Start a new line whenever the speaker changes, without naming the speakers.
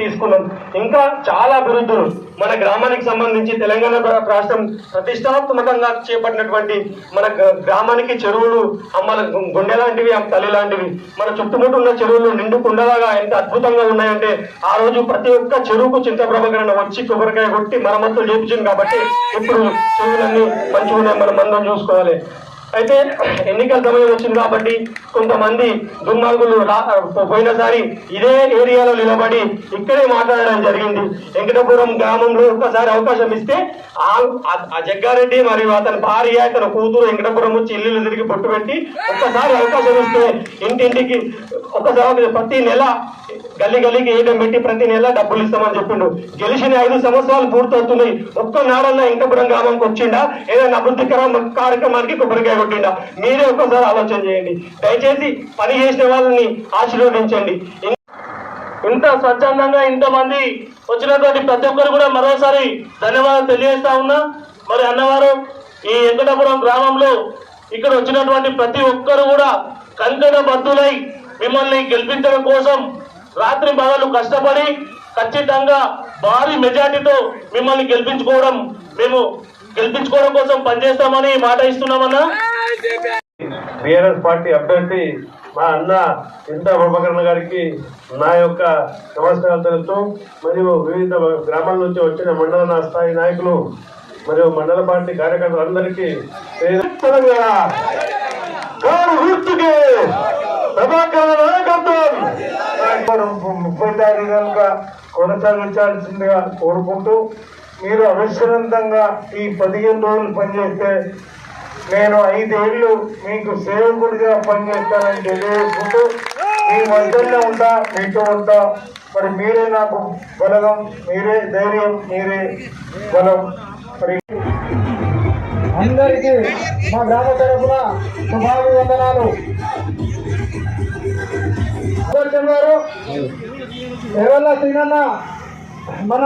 తీసుకున్నాం. ఇంకా చాలా అభివృద్ధులు మన గ్రామానికి సంబంధించి తెలంగాణ రాష్ట్రం ప్రతిష్టాత్మకంగా చేపట్టినటువంటి మన గ్రామానికి చెరువులు అమ్మల గుండె లాంటివి, తల్లి లాంటివి. మన చుట్టుముట్టు ఉన్న చెరువులు నిండు కుండలాగా ఎంత అద్భుతంగా ఉన్నాయంటే ఆ రోజు ప్రతి ఒక్క చెరువుకు చింతప్రభకరణ వచ్చి కొబ్బరికాయ కొట్టి మరమ్మతులు చేయించింది. కాబట్టి ఇప్పుడు చెరువులన్నీ మంచిగా మనం అందరం చూసుకోవాలి. అయితే ఎన్నికల సమయం వచ్చింది కాబట్టి కొంతమంది దుర్మార్గులు పోయినసారి ఇదే ఏరియాలో నిలబడి ఇక్కడే మాట్లాడడం జరిగింది. వెంకటపురం గ్రామంలో ఒక్కసారి అవకాశం ఇస్తే ఆ జగ్గారెడ్డి మరియు అతని భార్య, అతని కూతురు వెంకటపురం వచ్చి ఇల్లు తిరిగి పొట్టు పెట్టి ఒక్కసారి అవకాశం ఇస్తే ఇంటింటికి ఒకసారి ప్రతి నెల గల్లీ గల్లీకి ఏదైనా పెట్టి ప్రతి నెల డబ్బులు ఇస్తామని చెప్పిండు. గెలిచిన 5 సంవత్సరాలు పూర్తవుతున్నాయి. ఒక్కనాడన్నా వెంకటపురం గ్రామంకి వచ్చిండా ఏదైనా అభివృద్ధి కార్యక్రమానికి కొబ్బరికాయ కొట్టిండా? మీరే ఒక్కసారి ఆలోచన చేయండి. దయచేసి పని చేసిన వాళ్ళని ఆశీర్వదించండి. ఇంత స్వచ్ఛందంగా ఇంతమంది వచ్చినటువంటి ప్రతి ఒక్కరు కూడా మరోసారి ధన్యవాదాలు తెలియజేస్తా ఉన్నా. మరి అన్నవారు ఈ వెంకటపురం గ్రామంలో ఇక్కడ వచ్చినటువంటి ప్రతి ఒక్కరు కూడా కంకణ బద్దులై మిమ్మల్ని గెలిపించడం కోసం రాత్రి పగలు కష్టపడి ఖచ్చితంగా భారీ మెజార్టీతో మిమ్మల్ని గెలిపించుకోవడం కోసం పనిచేస్తామని మాట ఇస్తున్నామన్నా.
టీఆర్ఎస్ పార్టీ అభ్యర్థి మా అన్న ఇంత ప్రభాకరణ గారికి నా యొక్క నమస్కారాలు తెలుపుతూ, మరియు వివిధ గ్రామాల నుంచి వచ్చిన మండల స్థాయి నాయకులు మరియు మండల పార్టీ కార్యకర్తలందరికీ ప్రభాకరణ నాయకత్వం 30 తారీఖుగా కొనసాగించాల్సిందిగా కోరుకుంటూ, మీరు అవిశ్రాంతంగా ఈ 15 రోజులు పనిచేస్తే నేను 5 ఏళ్ళు మీకు సేవకుడిగా పనిచేస్తానని తెలియజేసుకుంటూ, మీ మధ్యలో ఉంటా, మీతో ఉంటా. మరి మీరే నాకు బలగం, మీరే ధైర్యం, మీరే బలం. మరి అందరికీ మా గ్రామ తరఫున శుభాభివందనాలు. గారు ఎవరన్నా శ్రీనన్న మన